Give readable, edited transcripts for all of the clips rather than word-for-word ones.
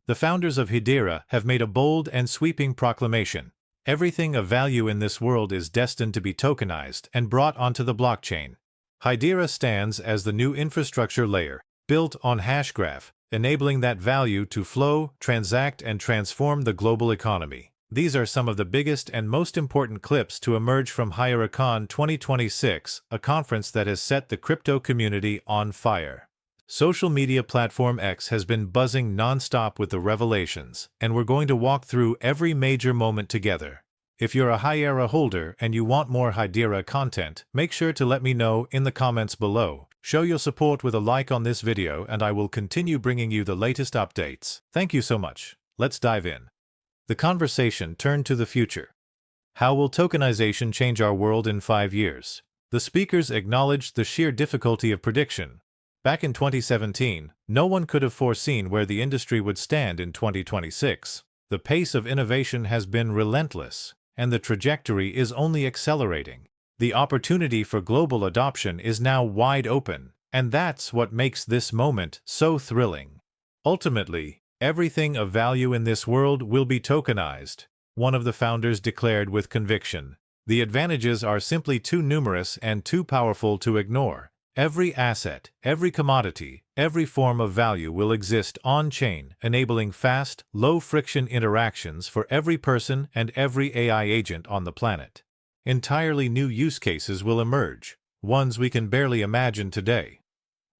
the founders of HBAR have made a bold and sweeping proclamation. Everything of value in this world is destined to be tokenized and brought onto the blockchain. HBAR stands as the new infrastructure layer, built on Hashgraph, enabling that value to flow, transact, and transform the global economy. These are some of the biggest and most important clips to emerge from HBARCon 2026, a conference that has set the crypto community on fire. Social media platform X has been buzzing non-stop with the revelations, and we're going to walk through every major moment together. If you're a HBAR holder and you want more HBAR content, make sure to let me know in the comments below. Show your support with a like on this video and I will continue bringing you the latest updates. Thank you so much. Let's dive in. The conversation turned to the future. How will tokenization change our world in 5 years? The speakers acknowledged the sheer difficulty of prediction. Back in 2017, no one could have foreseen where the industry would stand in 2026. The pace of innovation has been relentless, and the trajectory is only accelerating. The opportunity for global adoption is now wide open, and that's what makes this moment so thrilling. Ultimately, everything of value in this world will be tokenized, one of the founders declared with conviction. The advantages are simply too numerous and too powerful to ignore. Every asset, every commodity, every form of value will exist on-chain, enabling fast, low-friction interactions for every person and every AI agent on the planet. Entirely new use cases will emerge, ones we can barely imagine today.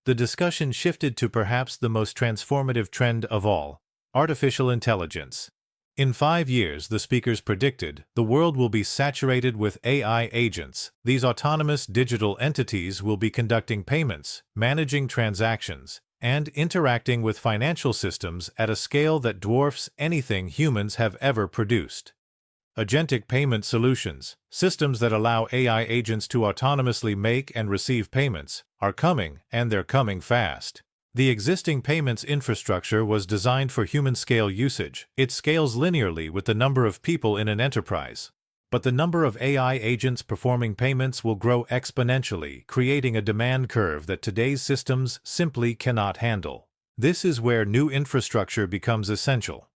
The discussion shifted to perhaps the most transformative trend of all: artificial intelligence. In 5 years, the speakers predicted, the world will be saturated with AI agents. These autonomous digital entities will be conducting payments, managing transactions, and interacting with financial systems at a scale that dwarfs anything humans have ever produced. Agentic payment solutions, systems that allow AI agents to autonomously make and receive payments, are coming, and they're coming fast. The existing payments infrastructure was designed for human-scale usage. It scales linearly with the number of people in an enterprise. But the number of AI agents performing payments will grow exponentially, creating a demand curve that today's systems simply cannot handle. This is where new infrastructure becomes essential.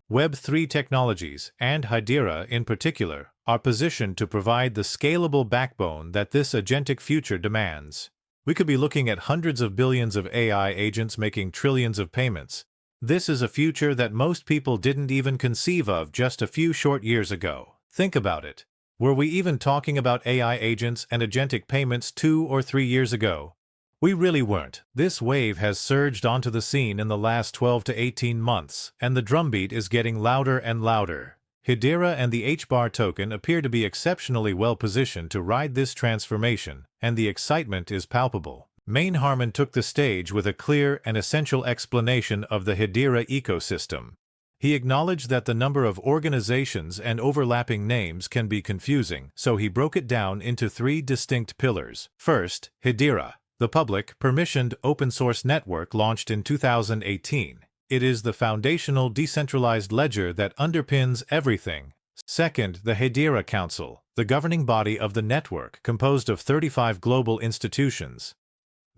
Web3 technologies, and HBAR in particular, are positioned to provide the scalable backbone that this agentic future demands. We could be looking at hundreds of billions of AI agents making trillions of payments. This is a future that most people didn't even conceive of just a few short years ago. Think about it. Were we even talking about AI agents and agentic payments 2 or 3 years ago? We really weren't. This wave has surged onto the scene in the last 12 to 18 months, and the drumbeat is getting louder and louder. HBAR and the HBAR token appear to be exceptionally well positioned to ride this transformation, and the excitement is palpable. Main Harmon took the stage with a clear and essential explanation of the HBAR ecosystem. He acknowledged that the number of organizations and overlapping names can be confusing, so he broke it down into 3 distinct pillars. First, HBAR, the public, permissioned open-source network launched in 2018. It is the foundational decentralized ledger that underpins everything. Second, the HBAR Council, the governing body of the network, composed of 35 global institutions.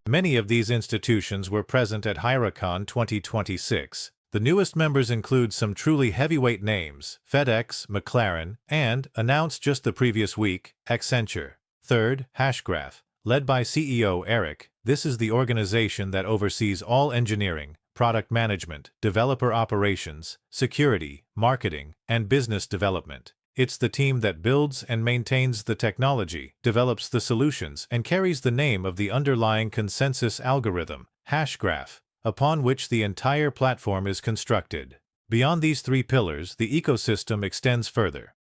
Many of these institutions were present at HBARCon 2026. The newest members include some truly heavyweight names: FedEx, McLaren, and, announced just the previous week, Accenture. Third, Hashgraph, led by CEO Eric. This is the organization that oversees all engineering, product management, developer operations, security, marketing, and business development. It's the team that builds and maintains the technology, develops the solutions, and carries the name of the underlying consensus algorithm, Hashgraph, upon which the entire platform is constructed. Beyond these 3 pillars, the ecosystem extends further.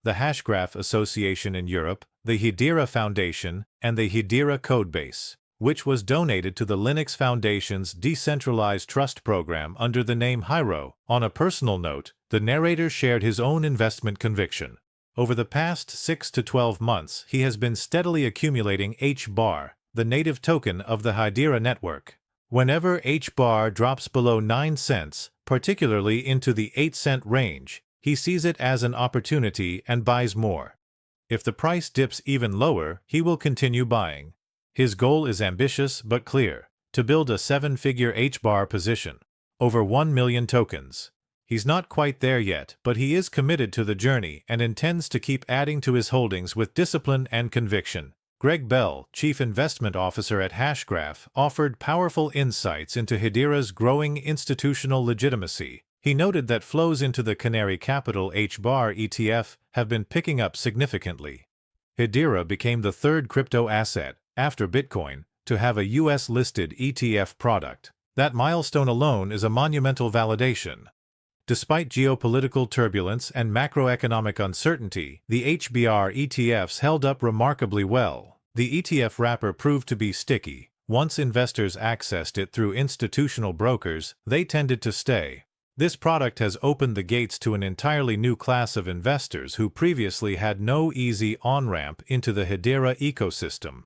The Hashgraph Association in Europe, the HBAR Foundation, and the HBAR Codebase, which was donated to the Linux Foundation's decentralized trust program under the name HBAR. On a personal note, the narrator shared his own investment conviction. Over the past 6 to 12 months, he has been steadily accumulating HBAR, the native token of the HBAR network. Whenever HBAR drops below 9 cents, particularly into the 8-cent range, he sees it as an opportunity and buys more. If the price dips even lower, he will continue buying. His goal is ambitious but clear: to build a 7-figure HBAR position. over 1 million tokens. He's not quite there yet, but he is committed to the journey and intends to keep adding to his holdings with discipline and conviction. Greg Bell, Chief Investment Officer at Hashgraph, offered powerful insights into Hedera's growing institutional legitimacy. He noted that flows into the Canary Capital HBAR ETF have been picking up significantly. Hedera became the third crypto asset, after Bitcoin, to have a US-listed ETF product. That milestone alone is a monumental validation. Despite geopolitical turbulence and macroeconomic uncertainty, the HBR ETFs held up remarkably well. The ETF wrapper proved to be sticky. Once investors accessed it through institutional brokers, they tended to stay. This product has opened the gates to an entirely new class of investors who previously had no easy on-ramp into the Hedera ecosystem.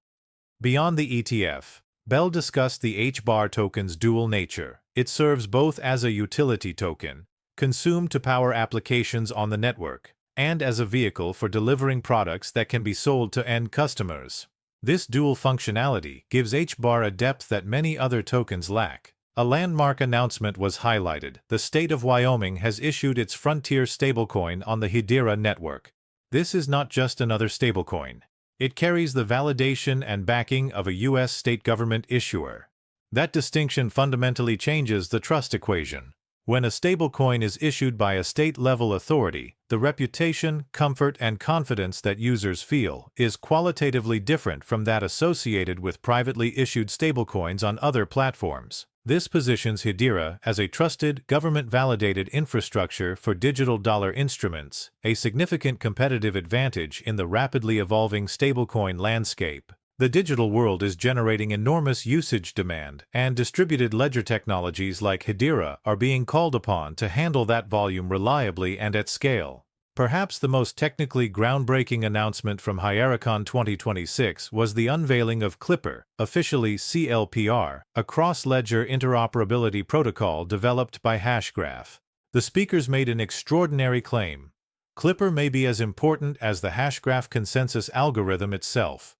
Beyond the ETF, Bell discussed the HBAR token's dual nature. It serves both as a utility token, consumed to power applications on the network, and as a vehicle for delivering products that can be sold to end customers. This dual functionality gives HBAR a depth that many other tokens lack. A landmark announcement was highlighted. The state of Wyoming has issued its frontier stablecoin on the Hedera network. This is not just another stablecoin. It carries the validation and backing of a U.S. state government issuer. That distinction fundamentally changes the trust equation. When a stablecoin is issued by a state-level authority, the reputation, comfort, and confidence that users feel is qualitatively different from that associated with privately issued stablecoins on other platforms. This positions Hedera as a trusted, government-validated infrastructure for digital dollar instruments, a significant competitive advantage in the rapidly evolving stablecoin landscape. The digital world is generating enormous usage demand, and distributed ledger technologies like Hedera are being called upon to handle that volume reliably and at scale. Perhaps the most technically groundbreaking announcement from HyeraCon 2026 was the unveiling of Clipper, officially CLPR, a cross-ledger interoperability protocol developed by Hashgraph. The speakers made an extraordinary claim. Clipper may be as important as the Hashgraph consensus algorithm itself.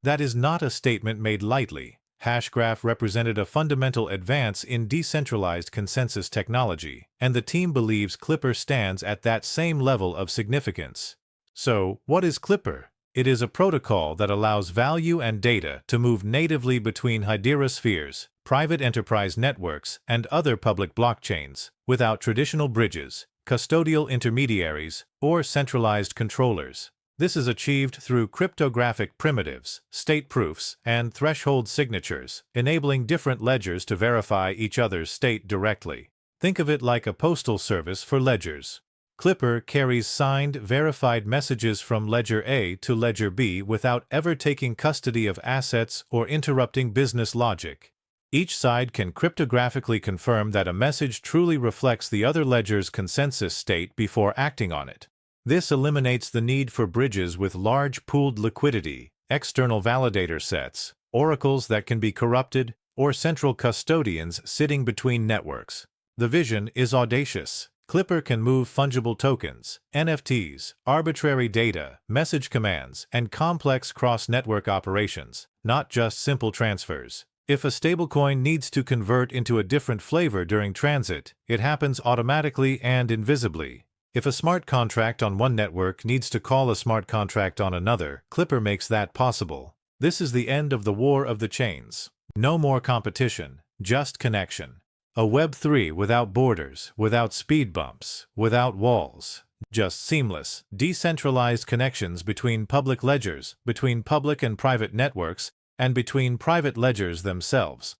That is not a statement made lightly. Hashgraph represented a fundamental advance in decentralized consensus technology, and the team believes Clipper stands at that same level of significance. So, what is Clipper? It is a protocol that allows value and data to move natively between Hedera spheres, private enterprise networks, and other public blockchains, without traditional bridges, custodial intermediaries, or centralized controllers. This is achieved through cryptographic primitives, state proofs, and threshold signatures, enabling different ledgers to verify each other's state directly. Think of it like a postal service for ledgers. Clipper carries signed, verified messages from Ledger A to Ledger B without ever taking custody of assets or interrupting business logic. Each side can cryptographically confirm that a message truly reflects the other ledger's consensus state before acting on it. This eliminates the need for bridges with large pooled liquidity, external validator sets, oracles that can be corrupted, or central custodians sitting between networks. The vision is audacious. Clipper can move fungible tokens, NFTs, arbitrary data, message commands, and complex cross-network operations, not just simple transfers. If a stablecoin needs to convert into a different flavor during transit, it happens automatically and invisibly. If a smart contract on one network needs to call a smart contract on another, Clipper makes that possible. This is the end of the war of the chains. No more competition, just connection. A Web3 without borders, without speed bumps, without walls. Just seamless, decentralized connections between public ledgers, between public and private networks, and between private ledgers themselves.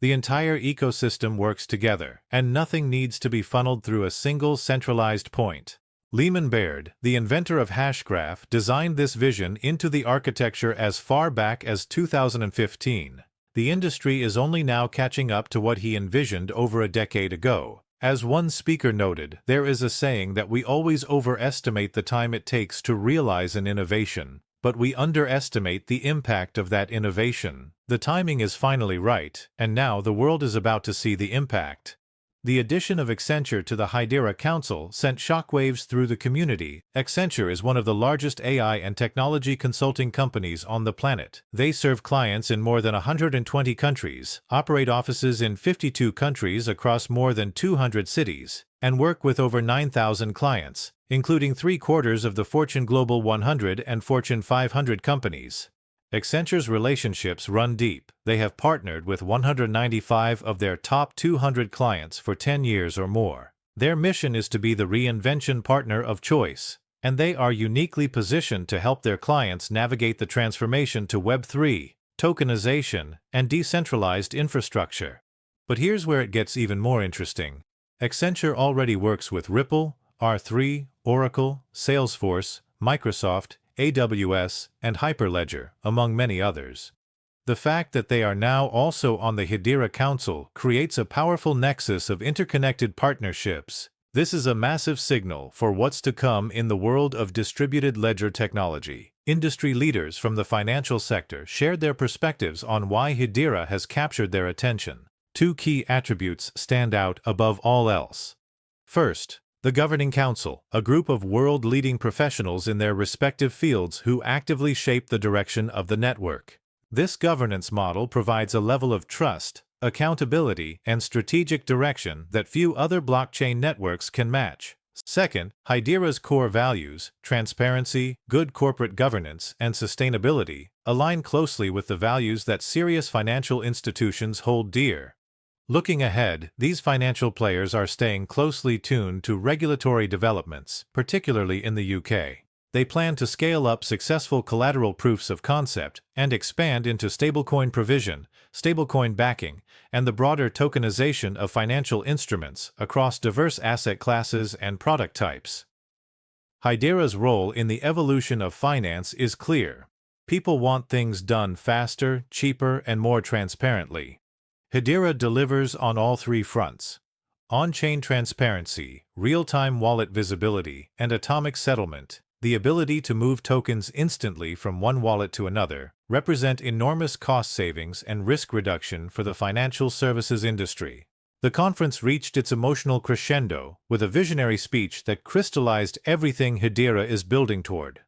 The entire ecosystem works together, and nothing needs to be funneled through a single centralized point. Lehman Baird, the inventor of Hashgraph, designed this vision into the architecture as far back as 2015. The industry is only now catching up to what he envisioned over a decade ago. As one speaker noted, there is a saying that we always overestimate the time it takes to realize an innovation, but we underestimate the impact of that innovation. The timing is finally right, and now the world is about to see the impact. The addition of Accenture to the HBAR Council sent shockwaves through the community. Accenture is one of the largest AI and technology consulting companies on the planet. They serve clients in more than 120 countries, operate offices in 52 countries across more than 200 cities, and work with over 9,000 clients, including 3/4 of the Fortune Global 100 and Fortune 500 companies. Accenture's relationships run deep. They have partnered with 195 of their top 200 clients for 10 years or more. Their mission is to be the reinvention partner of choice, and they are uniquely positioned to help their clients navigate the transformation to Web3, tokenization, and decentralized infrastructure. But here's where it gets even more interesting. Accenture already works with Ripple, R3, Oracle, Salesforce, Microsoft, AWS, and Hyperledger, among many others. The fact that they are now also on the HBAR Council creates a powerful nexus of interconnected partnerships. This is a massive signal for what's to come in the world of distributed ledger technology. Industry leaders from the financial sector shared their perspectives on why HBAR has captured their attention. Two key attributes stand out above all else. First, the Governing Council, a group of world-leading professionals in their respective fields who actively shape the direction of the network. This governance model provides a level of trust, accountability, and strategic direction that few other blockchain networks can match. Second, HBAR's core values, transparency, good corporate governance, and sustainability, align closely with the values that serious financial institutions hold dear. Looking ahead, these financial players are staying closely tuned to regulatory developments, particularly in the UK. They plan to scale up successful collateral proofs of concept and expand into stablecoin provision, stablecoin backing, and the broader tokenization of financial instruments across diverse asset classes and product types. HBAR's role in the evolution of finance is clear. People want things done faster, cheaper, and more transparently. HBAR delivers on all three fronts. On-chain transparency, real-time wallet visibility, and atomic settlement, the ability to move tokens instantly from one wallet to another, represent enormous cost savings and risk reduction for the financial services industry. The conference reached its emotional crescendo with a visionary speech that crystallized everything HBAR is building toward.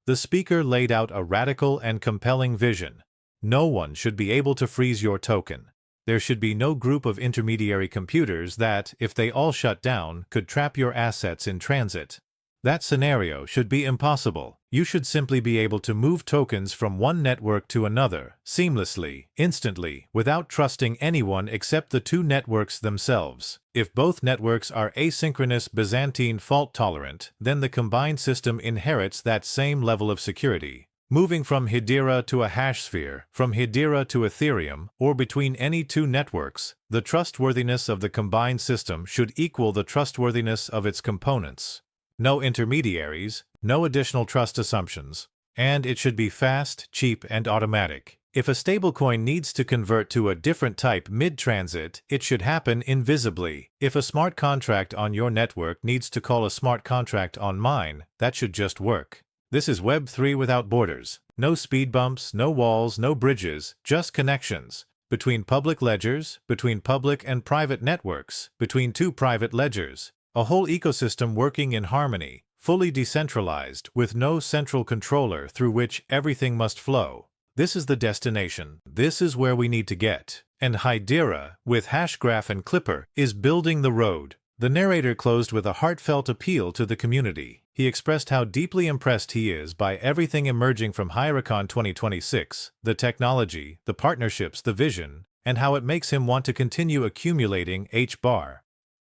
The speaker laid out a radical and compelling vision. No one should be able to freeze your token. There should be no group of intermediary computers that, if they all shut down, could trap your assets in transit. That scenario should be impossible. You should simply be able to move tokens from one network to another, seamlessly, instantly, without trusting anyone except the two networks themselves. If both networks are asynchronous Byzantine fault-tolerant, then the combined system inherits that same level of security. Moving from HBAR to a hashsphere, from HBAR to Ethereum, or between any two networks, the trustworthiness of the combined system should equal the trustworthiness of its components. No intermediaries, no additional trust assumptions, and it should be fast, cheap, and automatic. If a stablecoin needs to convert to a different type mid-transit, it should happen invisibly. If a smart contract on your network needs to call a smart contract on mine, that should just work. This is Web3 without borders. No speed bumps, no walls, no bridges, just connections. Between public ledgers, between public and private networks, between two private ledgers. A whole ecosystem working in harmony, fully decentralized, with no central controller through which everything must flow. This is the destination. This is where we need to get. And HBAR, with Hashgraph and Clipper, is building the road. The narrator closed with a heartfelt appeal to the community. He expressed how deeply impressed he is by everything emerging from HBARCon 2026, the technology, the partnerships, the vision, and how it makes him want to continue accumulating HBAR.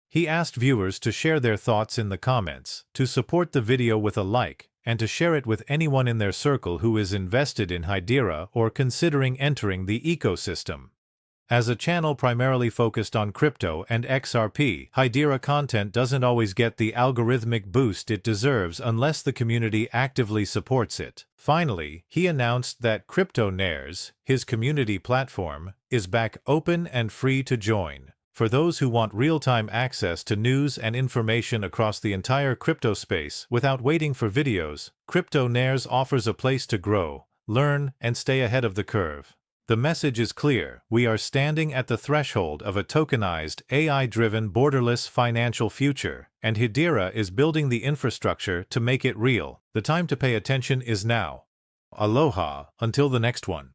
He asked viewers to share their thoughts in the comments, to support the video with a like, and to share it with anyone in their circle who is invested in HBAR or considering entering the ecosystem. As a channel primarily focused on crypto and XRP, HBAR content doesn't always get the algorithmic boost it deserves unless the community actively supports it. Finally, he announced that CryptoNairs, his community platform, is back open and free to join. For those who want real-time access to news and information across the entire crypto space without waiting for videos, CryptoNairs offers a place to grow, learn, and stay ahead of the curve. The message is clear: we are standing at the threshold of a tokenized, AI-driven, borderless financial future, and HBAR is building the infrastructure to make it real. The time to pay attention is now. Aloha, until the next one.